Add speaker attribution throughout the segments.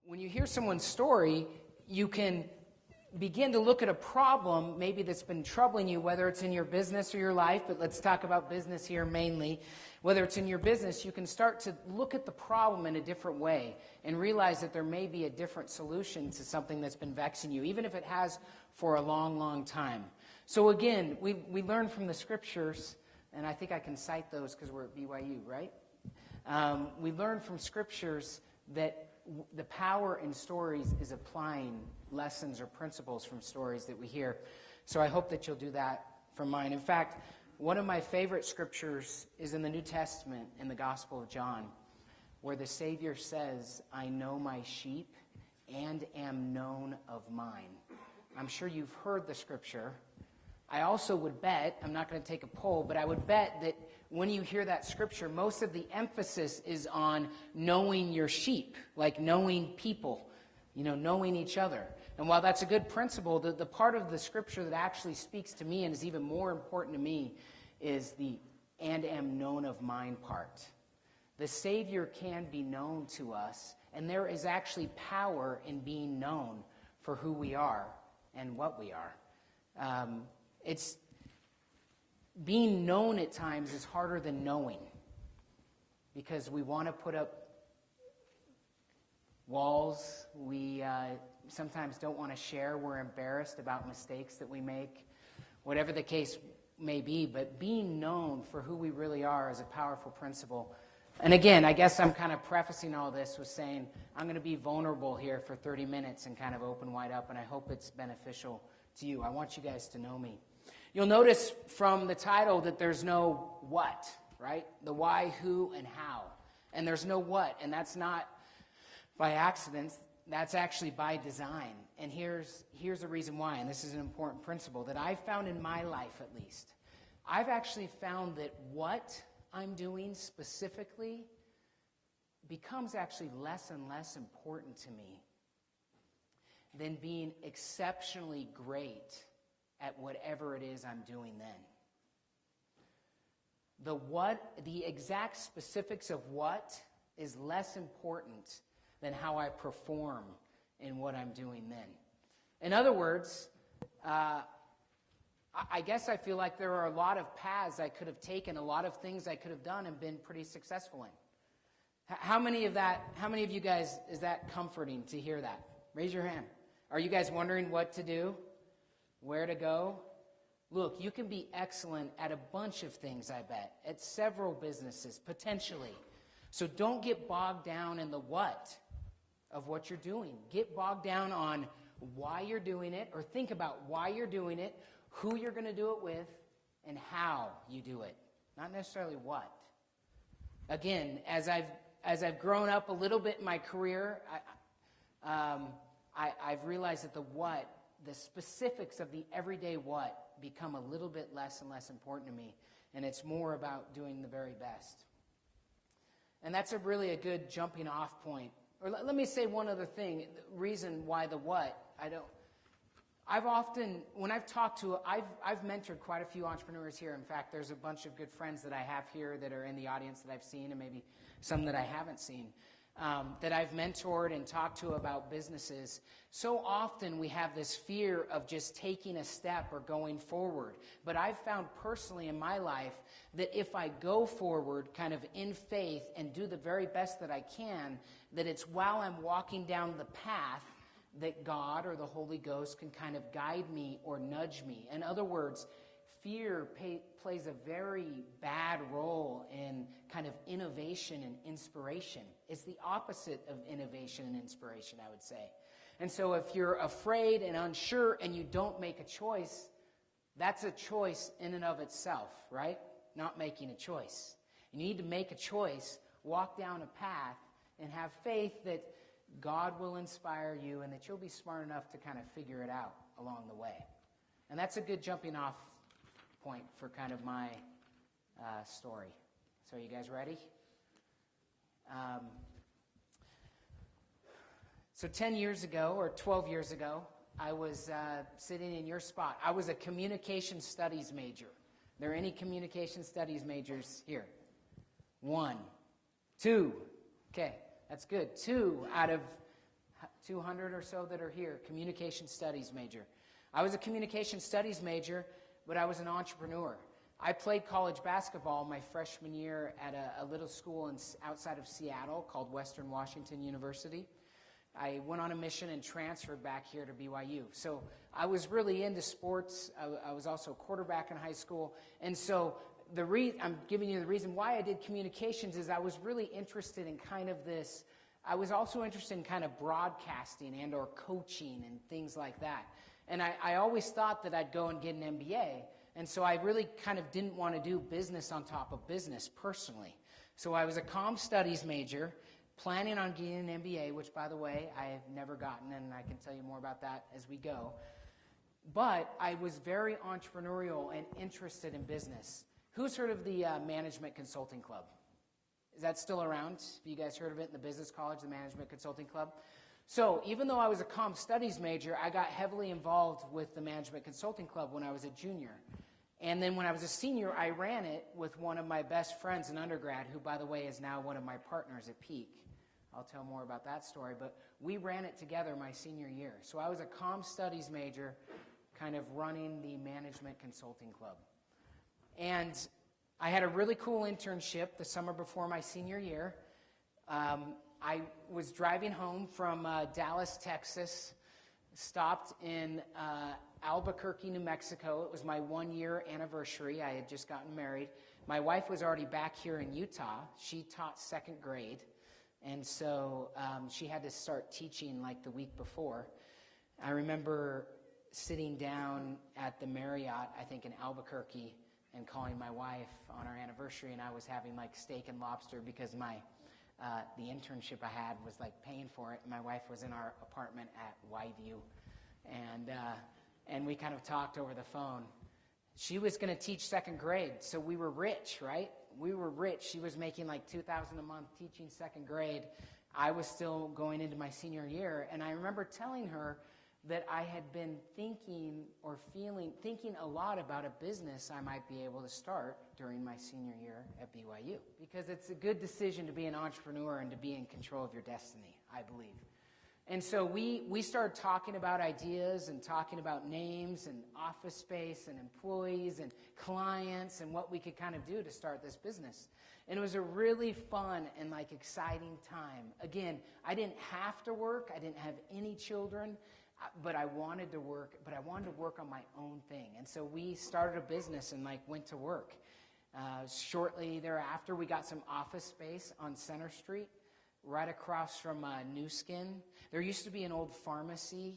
Speaker 1: when you hear someone's story, you can begin to look at a problem maybe that's been troubling you, whether it's in your business or your life, but let's talk about business here mainly. Whether it's in your business, you can start to look at the problem in a different way and realize that there may be a different solution to something that's been vexing you, even if it has for a long, long time. So again, we learn from the scriptures, and I think I can cite those because we're at BYU, right? We learn from scriptures that the power in stories is applying lessons or principles from stories that we hear. So I hope that you'll do that from mine. In fact, one of my favorite scriptures is in the New Testament, in the Gospel of John, where the Savior says, "I know my sheep and am known of mine." I'm sure you've heard the scripture. I also would bet, I'm not going to take a poll, but I would bet that when you hear that scripture, most of the emphasis is on knowing your sheep, like knowing people, knowing each other. And while that's a good principle, the part of the scripture that actually speaks to me and is even more important to me is the "and am known of mine" part. The Savior can be known to us, and there is actually power in being known for who we are and what we are. It's being known at times is harder than knowing, because we want to put up walls. We sometimes don't want to share. We're embarrassed about mistakes that we make, whatever the case may be. But being known for who we really are is a powerful principle. And again, I guess I'm kind of prefacing all this with saying I'm going to be vulnerable here for 30 minutes and kind of open wide up, and I hope it's beneficial to you. I want you guys to know me. You'll notice from the title that there's no what, right? The why, who, and how. And there's no what, and that's not by accident. That's actually by design. And here's the reason why, and this is an important principle that I've found in my life at least. I've actually found that what I'm doing specifically becomes actually less and less important to me than being exceptionally great at whatever it is I'm doing then. The exact specifics of what is less important than how I perform in what I'm doing then. In other words, I guess I feel like there are a lot of paths I could have taken, a lot of things I could have done and been pretty successful in. How many of you guys, is that comforting to hear that? Raise your hand. Are you guys wondering what to do? Where to go? Look, you can be excellent at a bunch of things, I bet, at several businesses, potentially. So don't get bogged down in the what of what you're doing. Get bogged down on why you're doing it, or think about why you're doing it, who you're going to do it with, and how you do it, not necessarily what. Again, as I've grown up a little bit in my career, I've realized that the specifics of the everyday what become a little bit less and less important to me, and it's more about doing the very best. And that's really a good jumping off point. Or let me say one other thing, the reason why the what, I've mentored quite a few entrepreneurs here. In fact, there's a bunch of good friends that I have here that are in the audience that I've seen, and maybe some that I haven't seen, that I've mentored and talked to about businesses. So often we have this fear of just taking a step or going forward. But I've found personally in my life that if I go forward kind of in faith and do the very best that I can, that it's while I'm walking down the path that God or the Holy Ghost can kind of guide me or nudge me. In other words, fear plays a very bad role in kind of innovation and inspiration. It's the opposite of innovation and inspiration, I would say. And so if you're afraid and unsure and you don't make a choice, that's a choice in and of itself, right? Not making a choice. You need to make a choice, walk down a path, and have faith that God will inspire you and that you'll be smart enough to kind of figure it out along the way. And that's a good jumping off point for kind of my story. So are you guys ready? So 10 years ago or 12 years ago, I was sitting in your spot. I was a communication studies major. Are there any communication studies majors here? 1, 2. Okay, that's good. 2 out of 200 or so that are here, communication studies major. I was a communication studies major, but I was an entrepreneur. I played college basketball my freshman year at a little school outside of Seattle called Western Washington University. I went on a mission and transferred back here to BYU. So I was really into sports. I was also a quarterback in high school. And so I'm giving you the reason why I did communications is I was really interested in kind of this. I was also interested in kind of broadcasting and or coaching and things like that. And I always thought that I'd go and get an MBA. And so I really kind of didn't want to do business on top of business personally. So I was a comm studies major, planning on getting an MBA, which, by the way, I have never gotten, and I can tell you more about that as we go. But I was very entrepreneurial and interested in business. Who's heard of the Management Consulting Club? Is that still around? Have you guys heard of it in the business college, the Management Consulting Club? So even though I was a comm studies major, I got heavily involved with the Management Consulting Club when I was a junior. And then when I was a senior, I ran it with one of my best friends in undergrad, who, by the way, is now one of my partners at Peak. I'll tell more about that story. But we ran it together my senior year. So I was a comm studies major, kind of running the Management Consulting Club. And I had a really cool internship the summer before my senior year. I was driving home from Dallas, Texas, stopped in Albuquerque, New Mexico. It was my 1-year anniversary. I had just gotten married. My wife was already back here in Utah. She taught second grade, and so she had to start teaching like the week before. I remember sitting down at the Marriott, I think in Albuquerque, and calling my wife on our anniversary, and I was having like steak and lobster because the internship I had was like paying for it. My wife was in our apartment at Y-View, and we kind of talked over the phone. She was going to teach second grade, so we were rich, right? We were rich. She was making like $2,000 a month teaching second grade. I was still going into my senior year, and I remember telling her that I had been thinking a lot about a business I might be able to start during my senior year at BYU. Because it's a good decision to be an entrepreneur and to be in control of your destiny, I believe. And so we started talking about ideas and talking about names and office space and employees and clients and what we could kind of do to start this business. And it was a really fun and like exciting time. Again, I didn't have to work. I didn't have any children. But I wanted to work on my own thing. And so we started a business and like went to work. Shortly thereafter, we got some office space on Center Street, right across from New Skin. There used to be an old pharmacy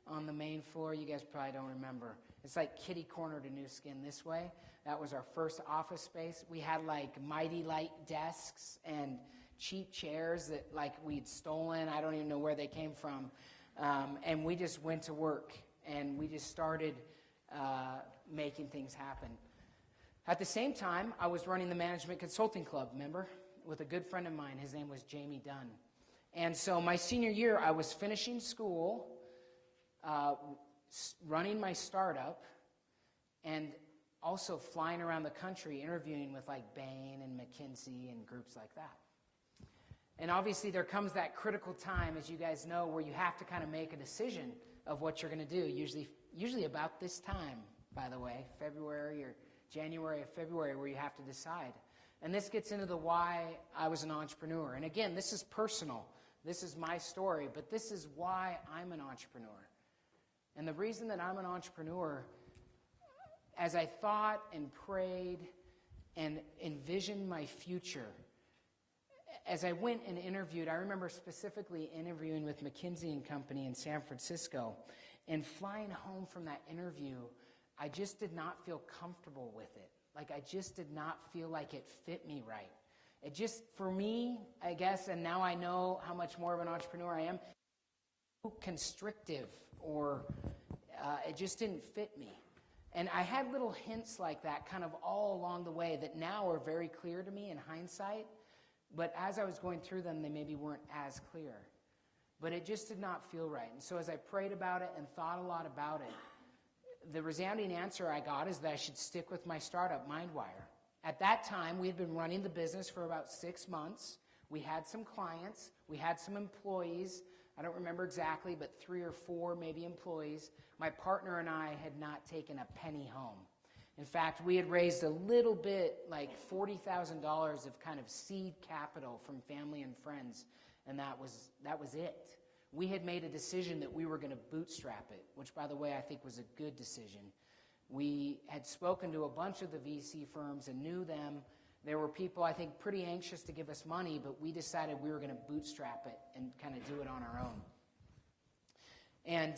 Speaker 1: on the main floor. You guys probably don't remember. It's like kitty corner to New Skin this way. That was our first office space. We had like Mighty Light desks and cheap chairs that like we'd stolen. I don't even know where they came from. And we just went to work, and we just started making things happen. At the same time, I was running the Management Consulting Club, remember, with a good friend of mine. His name was Jamie Dunn. And so my senior year, I was finishing school, running my startup, and also flying around the country interviewing with like Bain and McKinsey and groups like that. And obviously there comes that critical time, as you guys know, where you have to kind of make a decision of what you're going to do, usually about this time, by the way, February or January or February, where you have to decide. And this gets into the why I was an entrepreneur. And again, this is personal. This is my story, but this is why I'm an entrepreneur. And the reason that I'm an entrepreneur, as I thought and prayed and envisioned my future, as I went and interviewed, I remember specifically interviewing with McKinsey and Company in San Francisco, and flying home from that interview, I just did not feel comfortable with it. Like I just did not feel like it fit me right. It just, for me, I guess, and now I know how much more of an entrepreneur I am, constrictive, or it just didn't fit me. And I had little hints like that kind of all along the way that now are very clear to me in hindsight. But as I was going through them, they maybe weren't as clear. But it just did not feel right. And so as I prayed about it and thought a lot about it, the resounding answer I got is that I should stick with my startup, MindWire. At that time, we had been running the business for about 6 months. We had some clients. We had some employees. I don't remember exactly, but 3 or 4 maybe employees. My partner and I had not taken a penny home. In fact, we had raised a little bit, like $40,000 of kind of seed capital from family and friends, and that was it. We had made a decision that we were going to bootstrap it, which, by the way, I think was a good decision. We had spoken to a bunch of the VC firms and knew them. There were people, I think, pretty anxious to give us money, but we decided we were going to bootstrap it and kind of do it on our own. And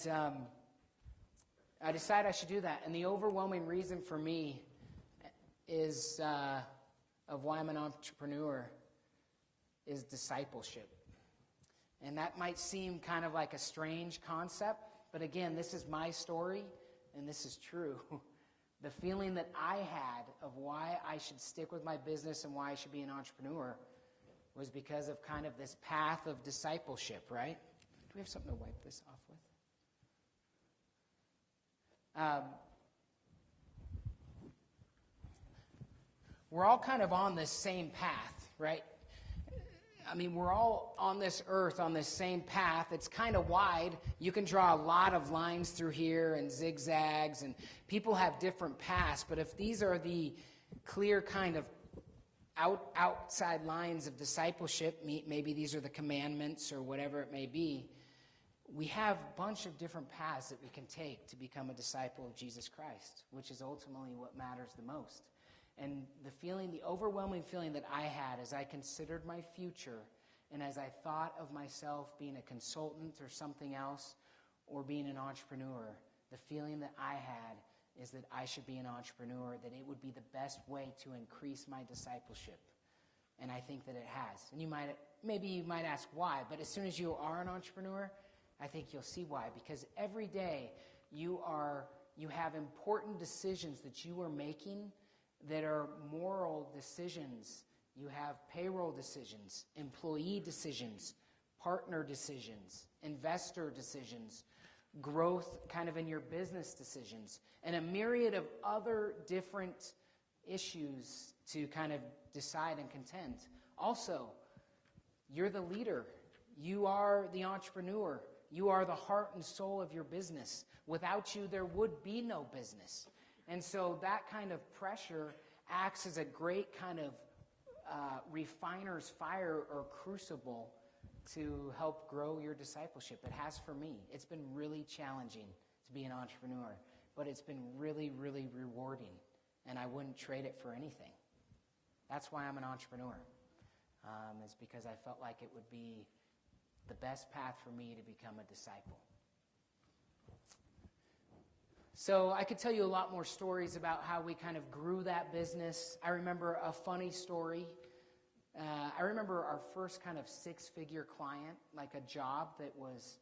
Speaker 1: I decided I should do that. And the overwhelming reason for me is of why I'm an entrepreneur is discipleship. And that might seem kind of like a strange concept, but again, this is my story, and this is true. The feeling that I had of why I should stick with my business and why I should be an entrepreneur was because of kind of this path of discipleship, right? Do we have something to wipe this off with? We're all kind of on this same path, right? I mean, we're all on this earth on this same path. It's kind of wide. You can draw a lot of lines through here and zigzags, and people have different paths. But if these are the clear kind of outside lines of discipleship, maybe these are the commandments or whatever it may be, we have a bunch of different paths that we can take to become a disciple of Jesus Christ, which is ultimately what matters the most. And the overwhelming feeling that I had as I considered my future and as I thought of myself being a consultant or something else or being an entrepreneur, the feeling that I had is that I should be an entrepreneur, that it would be the best way to increase my discipleship. And I think that it has. And maybe you might ask why, but as soon as you are an entrepreneur, I think you'll see why. Because every day you have important decisions that you are making that are moral decisions. You have payroll decisions, employee decisions, partner decisions, investor decisions, growth kind of in your business decisions, and a myriad of other different issues to kind of decide and contend. Also, you're the leader. You are the entrepreneur. You are the heart and soul of your business. Without you, there would be no business. And so that kind of pressure acts as a great kind of refiner's fire or crucible to help grow your discipleship. It has for me. It's been really challenging to be an entrepreneur, but it's been really, really rewarding, and I wouldn't trade it for anything. That's why I'm an entrepreneur. It's because I felt like it would be the best path for me to become a disciple. So I could tell you a lot more stories about how we kind of grew that business. I remember a funny story. I remember our first kind of 6-figure client, like a job that was,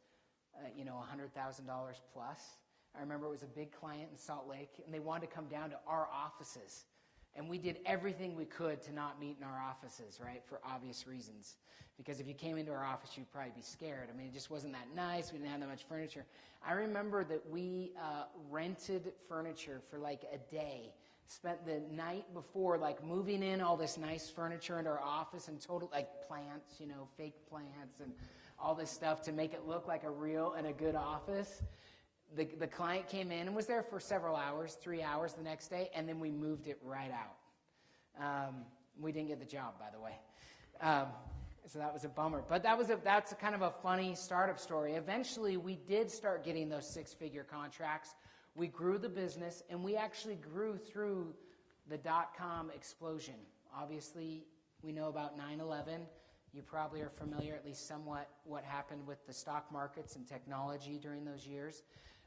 Speaker 1: $100,000 plus. I remember it was a big client in Salt Lake, and they wanted to come down to our offices. And we did everything we could to not meet in our offices, right, for obvious reasons. Because if you came into our office, you'd probably be scared. I mean, it just wasn't that nice. We didn't have that much furniture. I remember that we rented furniture for like a day, spent the night before like moving in all this nice furniture into our office and total like plants, fake plants and all this stuff to make it look like a real and a good office. The client came in and was there for several hours, 3 hours the next day, and then we moved it right out. We didn't get the job, by the way. So that was a bummer. But that's kind of a funny startup story. Eventually, we did start getting those 6-figure contracts. We grew the business, and we actually grew through the dot-com explosion. Obviously, we know about 9/11. You probably are familiar, at least somewhat, what happened with the stock markets and technology during those years.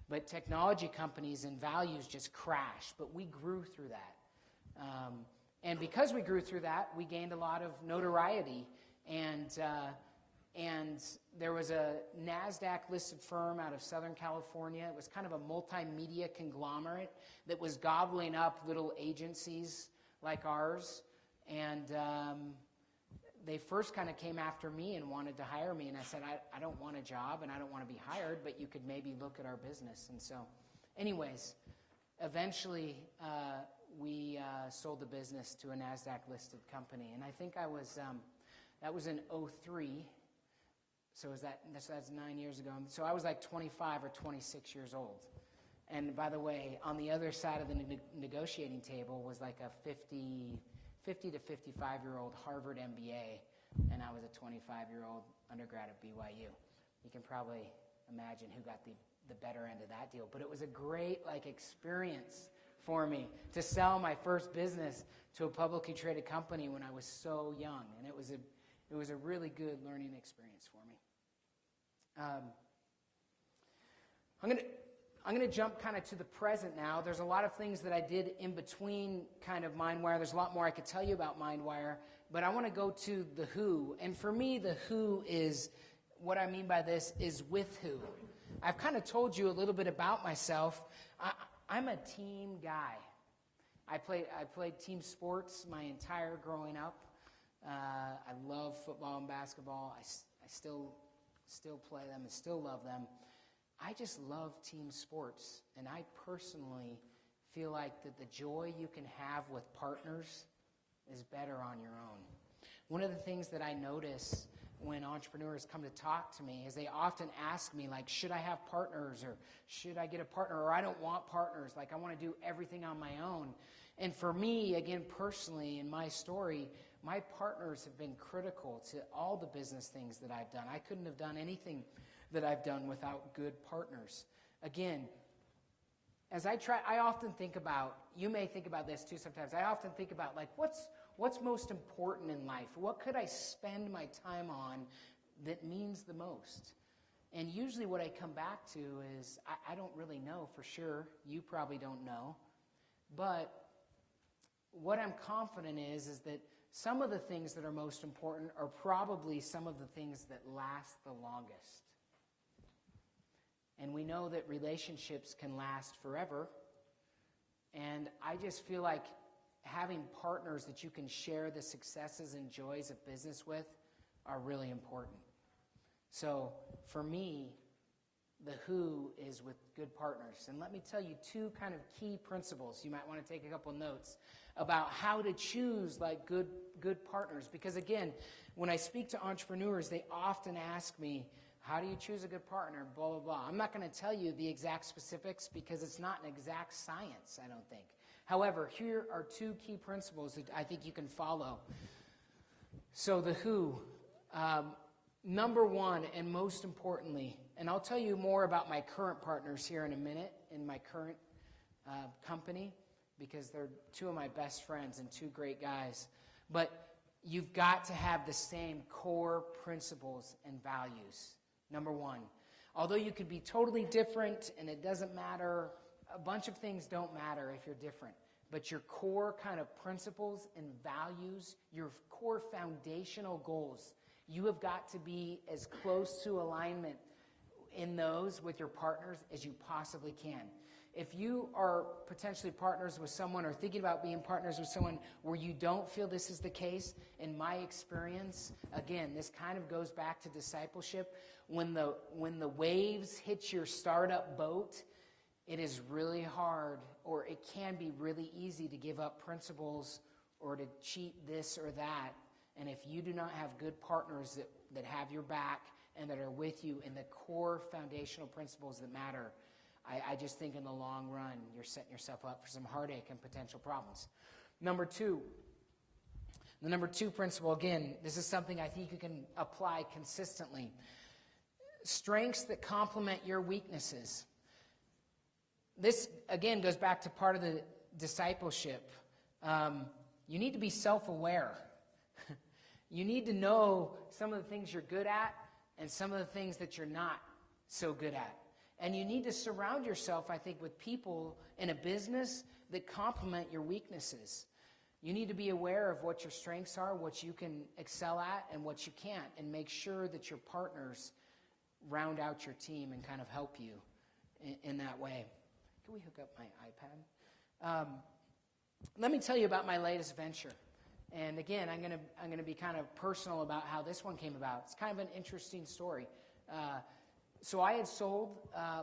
Speaker 1: But technology companies and values just crashed, but we grew through that. And because we grew through that, we gained a lot of notoriety. And there was a NASDAQ-listed firm out of Southern California. It was kind of a multimedia conglomerate that was gobbling up little agencies like ours. And they first kind of came after me and wanted to hire me. And I said, I don't want a job and I don't want to be hired, but you could maybe look at our business. And so anyways, eventually we sold the business to a NASDAQ-listed company. And I think that was in 2003. So that's 9 years ago. So I was like 25 or 26 years old. And by the way, on the other side of the negotiating table was like a 50 to 55-year-old Harvard MBA, and I was a 25-year-old undergrad at BYU. You can probably imagine who got the better end of that deal. But it was a great experience for me to sell my first business to a publicly traded company when I was so young, and it was a really good learning experience for me. I'm going to jump kind of to the present now. There's a lot of things that I did in between kind of MindWire. There's a lot more I could tell you about MindWire, but I want to go to the who. And for me, the who is, what I mean by this is with who. I've kind of told you a little bit about myself. I'm a team guy. I played team sports my entire growing up. I love football and basketball. I still play them and still love them. I just love team sports, and I personally feel like that the joy you can have with partners is better on your own. One of the things that I notice when entrepreneurs come to talk to me is they often ask me, like, should I have partners, or should I get a partner, or I don't want partners, like I want to do everything on my own. And for me, again, personally, in my story, my partners have been critical to all the business things that I've done. I couldn't have done anything that I've done without good partners. Again, as I often think about, you may think about this too sometimes, I often think about, like, what's most important in life? What could I spend my time on that means the most? And usually what I come back to is, I don't really know for sure. You probably don't know. But what I'm confident is that some of the things that are most important are probably some of the things that last the longest. And we know that relationships can last forever. And I just feel like having partners that you can share the successes and joys of business with are really important. So for me, the who is with good partners. And let me tell you two kind of key principles. You might want to take a couple notes about how to choose like good partners. Because again, when I speak to entrepreneurs, they often ask me, how do you choose a good partner? Blah, blah, blah. I'm not going to tell you the exact specifics because it's not an exact science, I don't think. However, here are two key principles that I think you can follow. So the who. Number one, and most importantly, and I'll tell you more about my current partners here in a minute in my current company, because they're two of my best friends and two great guys. But you've got to have the same core principles and values. Number one, although you could be totally different and it doesn't matter, a bunch of things don't matter if you're different. But your core kind of principles and values, your core foundational goals, you have got to be as close to alignment in those with your partners as you possibly can. If you are potentially partners with someone or thinking about being partners with someone where you don't feel this is the case, in my experience, again, this kind of goes back to discipleship. When the waves hit your startup boat, it is really hard, or it can be really easy to give up principles or to cheat this or that. And if you do not have good partners that have your back and that are with you in the core foundational principles that matter, I just think in the long run, you're setting yourself up for some heartache and potential problems. Number two, the number two principle, again, this is something I think you can apply consistently. Strengths that complement your weaknesses. This, again, goes back to part of the discipleship. You need to be self-aware. You need to know some of the things you're good at and some of the things that you're not so good at. And you need to surround yourself, I think, with people in a business that complement your weaknesses. You need to be aware of what your strengths are, what you can excel at, and what you can't, and make sure that your partners round out your team and kind of help you in that way. Can we hook up my iPad? Let me tell you about my latest venture. And again, I'm going to be kind of personal about how this one came about. It's kind of an interesting story. So I had sold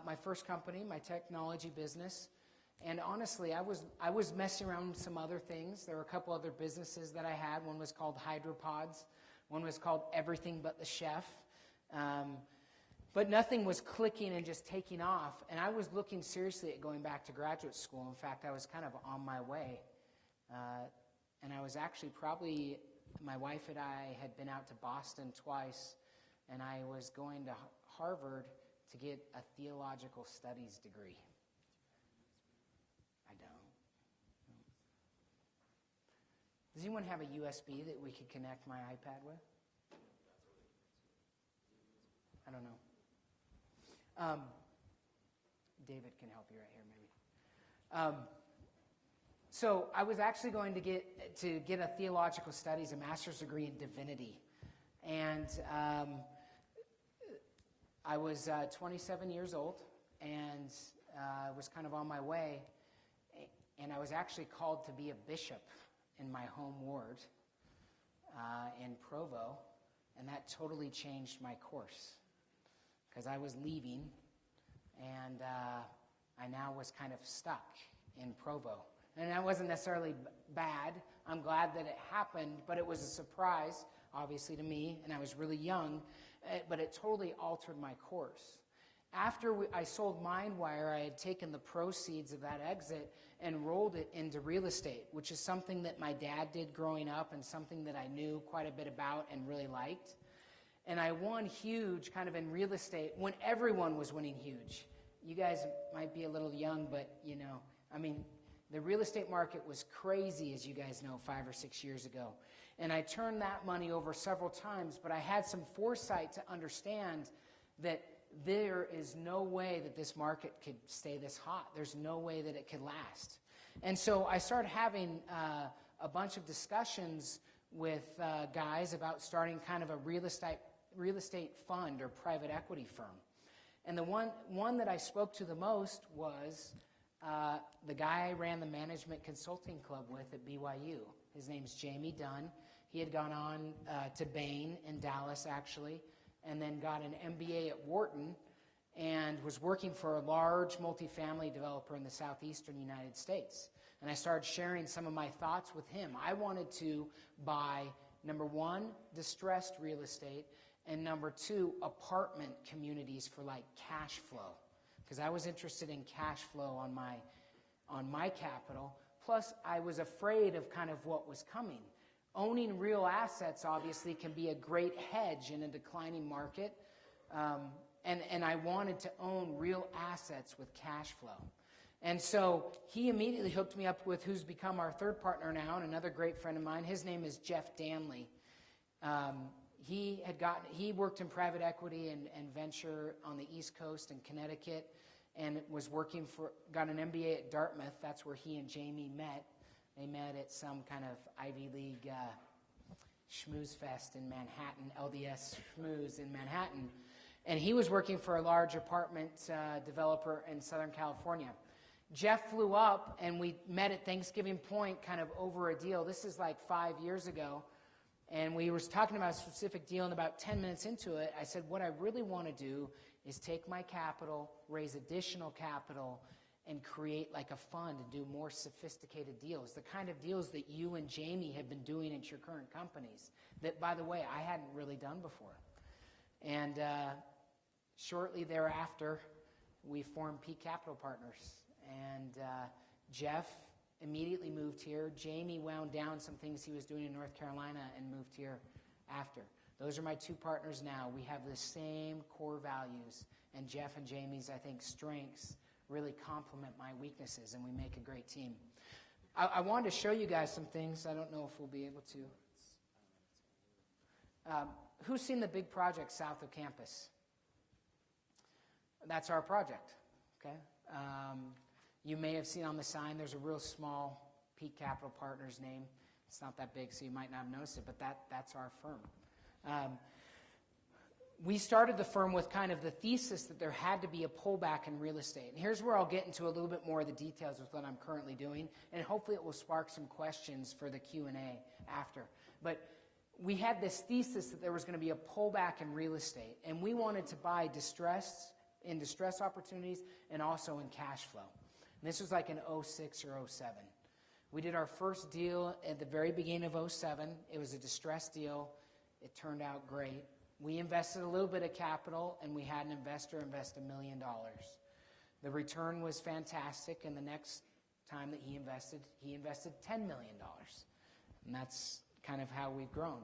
Speaker 1: my first company, my technology business, and honestly, I was messing around with some other things. There were a couple other businesses that I had. One was called Hydropods. One was called Everything But the Chef. But nothing was clicking and just taking off. And I was looking seriously at going back to graduate school. In fact, I was kind of on my way. And I was actually my wife and I had been out to Boston twice, and I was going to Harvard to get a theological studies degree. I don't. Does anyone have a USB that we could connect my iPad with? I don't know. David can help you right here, maybe. So I was actually going to get a theological studies, a master's degree in divinity. And I was 27 years old and was kind of on my way. And I was actually called to be a bishop in my home ward in Provo. And that totally changed my course because I was leaving. And I now was kind of stuck in Provo. And that wasn't necessarily bad. I'm glad that it happened, but it was a surprise, obviously, to me, and I was really young, but it totally altered my course. After I sold MindWire, I had taken the proceeds of that exit and rolled it into real estate, which is something that my dad did growing up and something that I knew quite a bit about and really liked. And I won huge kind of in real estate when everyone was winning huge. You guys might be a little young, but, the real estate market was crazy, as you guys know, 5 or 6 years ago. And I turned that money over several times, but I had some foresight to understand that there is no way that this market could stay this hot. There's no way that it could last. And so I started having a bunch of discussions with guys about starting kind of a real estate fund or private equity firm. And the one that I spoke to the most was the guy I ran the management consulting club with at BYU. His name's Jamie Dunn. He had gone on to Bain in Dallas, actually, and then got an MBA at Wharton and was working for a large multifamily developer in the southeastern United States. And I started sharing some of my thoughts with him. I wanted to buy, number one, distressed real estate, and number two, apartment communities for like cash flow. Because I was interested in cash flow on my capital. Plus, I was afraid of kind of what was coming. Owning real assets, obviously, can be a great hedge in a declining market. And I wanted to own real assets with cash flow. And so he immediately hooked me up with who's become our third partner now, and another great friend of mine. His name is Jeff Danley. He worked in private equity and venture on the East Coast in Connecticut, and got an MBA at Dartmouth. That's where he and Jamie met. They met at some kind of Ivy League schmooze fest in Manhattan, LDS schmooze in Manhattan. And he was working for a large apartment developer in Southern California. Jeff flew up, and we met at Thanksgiving Point kind of over a deal. This is like 5 years ago. And we were talking about a specific deal, and about 10 minutes into it, I said, what I really want to do is take my capital, raise additional capital, and create like a fund and do more sophisticated deals, the kind of deals that you and Jamie have been doing at your current companies that, by the way, I hadn't really done before. And shortly thereafter, we formed Peak Capital Partners. And Jeff immediately moved here. Jamie wound down some things he was doing in North Carolina and moved here after. Those are my two partners now. We have the same core values, and Jeff and Jamie's, I think, strengths really complement my weaknesses, and we make a great team. I wanted to show you guys some things. I don't know if we'll be able to. Who's seen the big project south of campus? That's our project, okay? You may have seen on the sign, there's a real small Peak Capital Partners name. It's not that big, so you might not have noticed it, but that's our firm. We started the firm with kind of the thesis that there had to be a pullback in real estate. And here's where I'll get into a little bit more of the details with what I'm currently doing, and hopefully it will spark some questions for the Q&A after. But we had this thesis that there was going to be a pullback in real estate, and we wanted to buy distress opportunities and also in cash flow. And this was like in 06 or 07. We did our first deal at the very beginning of 07. It was a distressed deal. It turned out great. We invested a little bit of capital, and we had an investor invest $1 million. The return was fantastic, and the next time that he invested $10 million. And that's kind of how we've grown.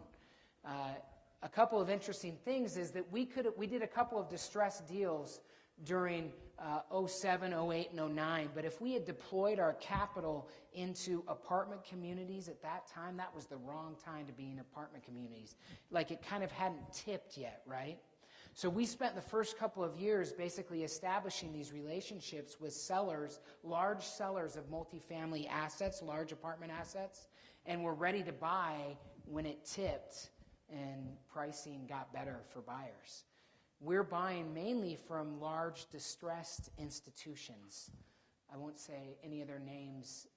Speaker 1: A couple of interesting things is that we did a couple of distressed deals during 07, 08, and 09, but if we had deployed our capital into apartment communities at that time, that was the wrong time to be in apartment communities. Like, it kind of hadn't tipped yet, right? So we spent the first couple of years basically establishing these relationships with sellers, large sellers of multifamily assets, large apartment assets, and we're ready to buy when it tipped and pricing got better for buyers. We're buying mainly from large distressed institutions. I won't say any of their names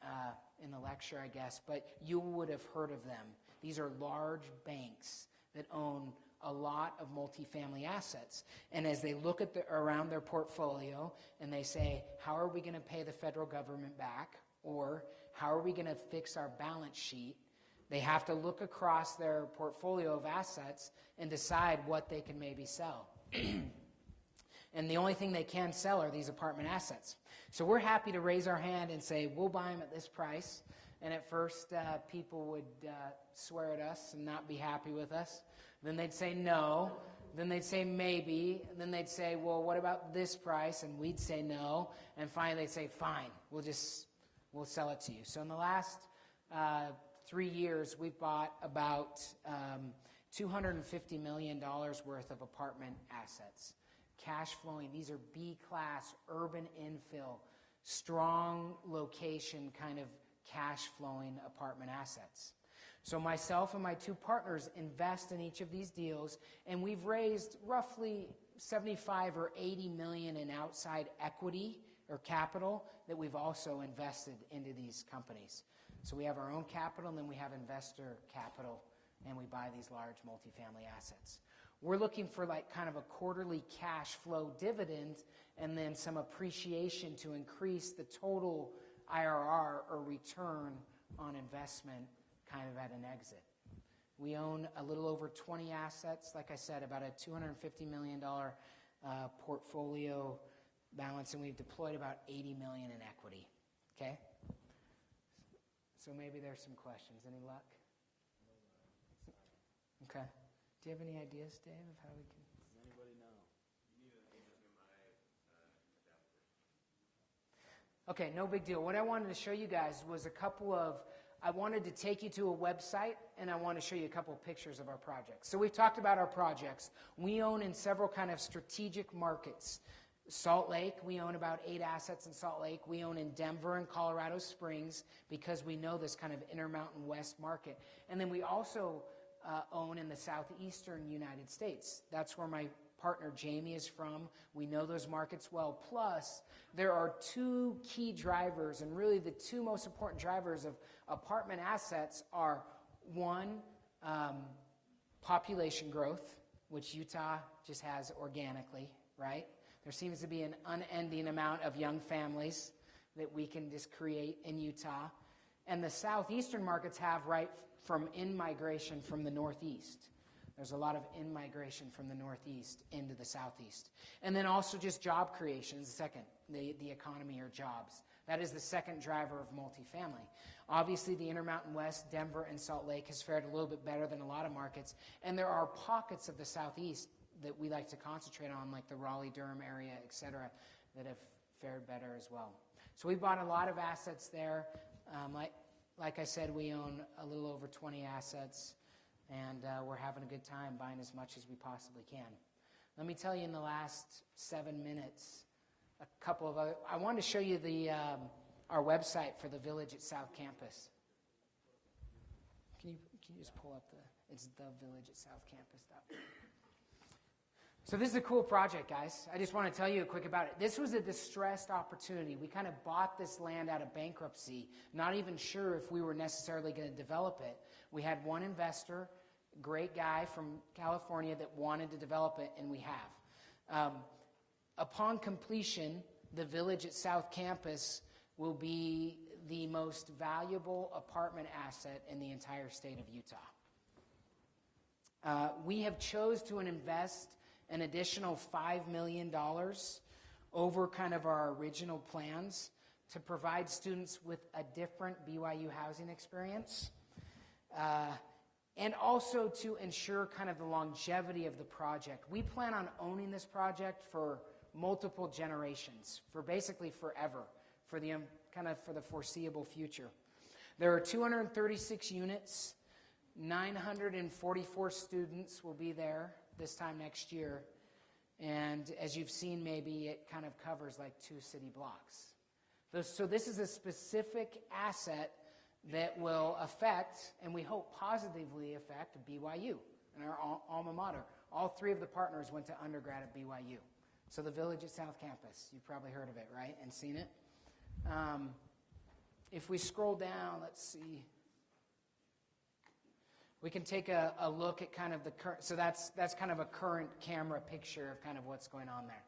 Speaker 1: in the lecture, I guess, but you would have heard of them. These are large banks that own a lot of multifamily assets. And as they look at around their portfolio and they say, how are we going to pay the federal government back? Or how are we going to fix our balance sheet? They have to look across their portfolio of assets and decide what they can maybe sell. And the only thing they can sell are these apartment assets. So we're happy to raise our hand and say, we'll buy them at this price. And at first, people would swear at us and not be happy with us. Then they'd say no. Then they'd say maybe. And then they'd say, well, what about this price? And we'd say no. And finally, they'd say, fine, we'll sell it to you. So in the last 3 years, we've bought about $250 million worth of apartment assets. Cash flowing. These are B-class, urban infill, strong location kind of cash flowing apartment assets. So myself and my two partners invest in each of these deals, and we've raised roughly 75 or 80 million in outside equity or capital that we've also invested into these companies. So we have our own capital, and then we have investor capital, and we buy these large multifamily assets. We're looking for like kind of a quarterly cash flow dividend and then some appreciation to increase the total IRR or return on investment kind of at an exit. We own a little over 20 assets, like I said, about a $250 million portfolio balance, and we've deployed about $80 million in equity. Okay? So maybe there's some questions. Any luck? Okay. Do you have any ideas, Dave, of how we can?
Speaker 2: Does anybody know?
Speaker 1: Okay, no big deal. What I wanted to show you guys was I wanted to take you to a website, and I want to show you a couple of pictures of our projects. So we've talked about our projects. We own in several kind of strategic markets. Salt Lake, we own about 8 assets in Salt Lake. We own in Denver and Colorado Springs because we know this kind of Intermountain West market. And then we also own in the southeastern United States. That's where my partner Jamie is from. We know those markets well. Plus, there are 2 key drivers, and really the 2 most important drivers of apartment assets are, 1, population growth, which Utah just has organically, right? There seems to be an unending amount of young families that we can just create in Utah. And the southeastern markets have right from in-migration from the northeast. There's a lot of in-migration from the northeast into the southeast. And then also just job creation is the second, the economy or jobs. That is the second driver of multifamily. Obviously, the Intermountain West, Denver, and Salt Lake has fared a little bit better than a lot of markets. And there are pockets of the southeast that we like to concentrate on, like the Raleigh-Durham area, et cetera, that have fared better as well. So we bought a lot of assets there. Like I said, we own a little over 20 assets, and we're having a good time buying as much as we possibly can. Let me tell you in the last 7 minutes a couple of other. I wanted to show you our website for the Village at South Campus. Can you just pull up it's thevillageatsouthcampus.com. So this is a cool project, guys. I just want to tell you quick about it. This was a distressed opportunity. We kind of bought this land out of bankruptcy, not even sure if we were necessarily going to develop it. We had one investor, great guy from California that wanted to develop it, and we have. Upon completion, the Village at South Campus will be the most valuable apartment asset in the entire state of Utah. We have chose to invest an additional $5 million over kind of our original plans to provide students with a different BYU housing experience, and also to ensure kind of the longevity of the project. We plan on owning this project for multiple generations, for basically forever, for the kind of for the foreseeable future. There are 236 units. 944 students will be there this time next year. And as you've seen, maybe it kind of covers like 2 city blocks. So this is a specific asset that will affect, and we hope positively affect, BYU and our alma mater. All 3 of the partners went to undergrad at BYU. So the Village at South Campus, you've probably heard of it, right, and seen it. If we scroll down, let's see. We can take a look at kind of the current, so that's kind of a current camera picture of kind of what's going on there.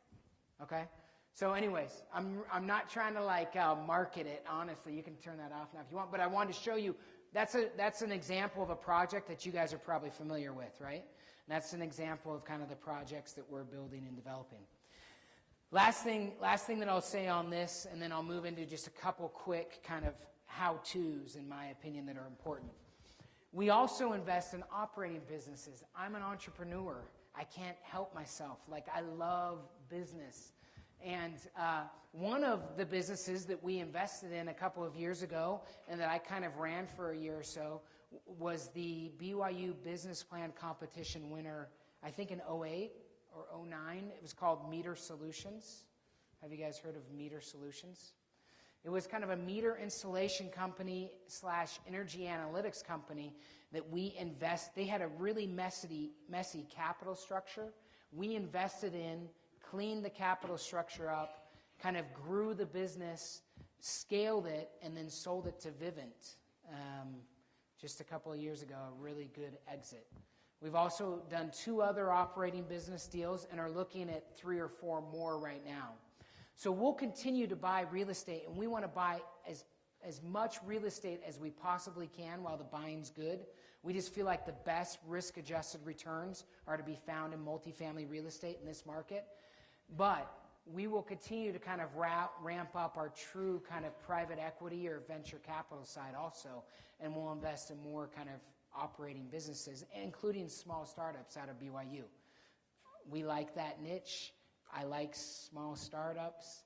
Speaker 1: Okay? So anyways, I'm not trying to like market it, honestly. You can turn that off now if you want, but I wanted to show you, that's an example of a project that you guys are probably familiar with, right? And that's an example of kind of the projects that we're building and developing. Last thing that I'll say on this, and then I'll move into just a couple quick kind of how-tos, in my opinion, that are important. We also invest in operating businesses. I'm an entrepreneur. I can't help myself. Like, I love business. And one of the businesses that we invested in a couple of years ago and that I kind of ran for a year or so was the BYU Business Plan Competition winner, I think in 2008 or 2009. It was called Meter Solutions. Have you guys heard of Meter Solutions? It was kind of a meter installation company / energy analytics company that we invest. They had a really messy capital structure. We invested in, cleaned the capital structure up, kind of grew the business, scaled it, and then sold it to Vivint just a couple of years ago, a really good exit. We've also done 2 other operating business deals and are looking at 3 or 4 more right now. So we'll continue to buy real estate, and we want to buy as much real estate as we possibly can while the buying's good. We just feel like the best risk-adjusted returns are to be found in multifamily real estate in this market. But we will continue to kind of ramp up our true kind of private equity or venture capital side also, and we'll invest in more kind of operating businesses, including small startups out of BYU. We like that niche. I like small startups.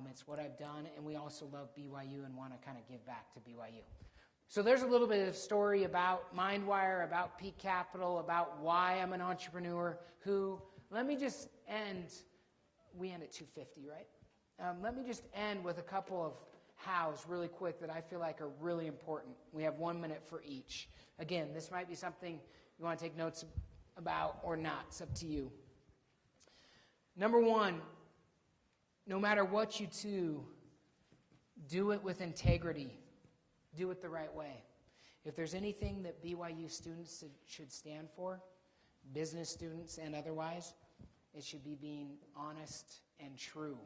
Speaker 1: It's what I've done, and we also love BYU and want to kind of give back to BYU. So there's a little bit of story about MindWire, about Peak Capital, about why I'm an entrepreneur. Let me just end. We end at 2:50, right? Let me just end with a couple of hows really quick that I feel like are really important. We have 1 minute for each. Again, this might be something you want to take notes about or not. It's up to you. Number 1, no matter what you do it with integrity. Do it the right way. If there's anything that BYU students should stand for, business students and otherwise, it should be being honest and true.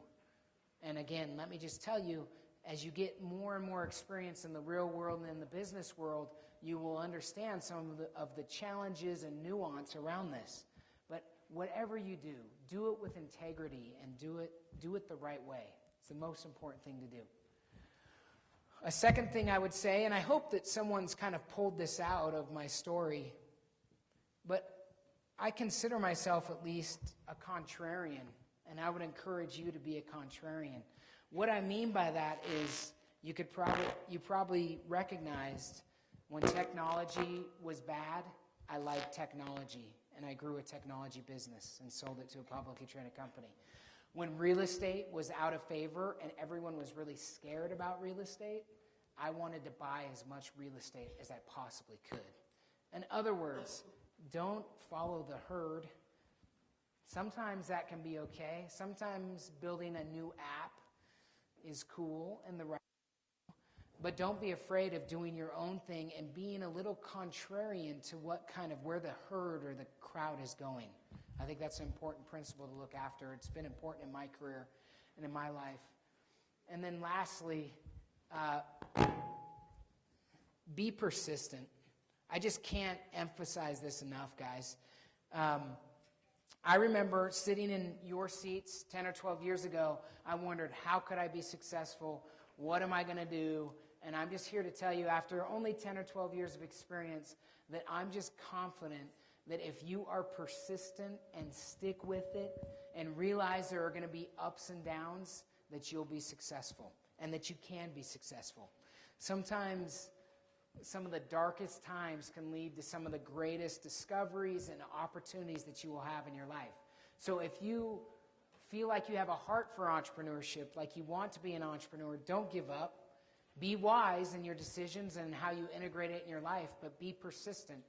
Speaker 1: And again, let me just tell you, as you get more and more experience in the real world and in the business world, you will understand some of the challenges and nuance around this. But whatever you do it with integrity and do it the right way. It's the most important thing to do. A second thing I would say, and I hope that someone's kind of pulled this out of my story, but I consider myself at least a contrarian, and I would encourage you to be a contrarian. What I mean by that is you probably recognized when technology was bad, I liked technology. And I grew a technology business and sold it to a publicly traded company. When real estate was out of favor and everyone was really scared about real estate, I wanted to buy as much real estate as I possibly could. In other words, don't follow the herd. Sometimes that can be okay. Sometimes building a new app is cool and the right. But don't be afraid of doing your own thing and being a little contrarian to where the herd or the crowd is going. I think that's an important principle to look after. It's been important in my career and in my life. And then lastly, be persistent. I just can't emphasize this enough, guys. I remember sitting in your seats 10 or 12 years ago. I wondered, how could I be successful? What am I going to do? And I'm just here to tell you, after only 10 or 12 years of experience, that I'm just confident that if you are persistent and stick with it and realize there are going to be ups and downs, that you'll be successful and that you can be successful. Sometimes some of the darkest times can lead to some of the greatest discoveries and opportunities that you will have in your life. So if you feel like you have a heart for entrepreneurship, like you want to be an entrepreneur, don't give up. Be wise in your decisions and how you integrate it in your life, but be persistent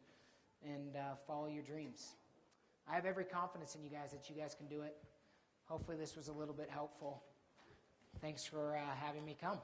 Speaker 1: and follow your dreams. I have every confidence in you guys that you guys can do it. Hopefully this was a little bit helpful. Thanks for having me come.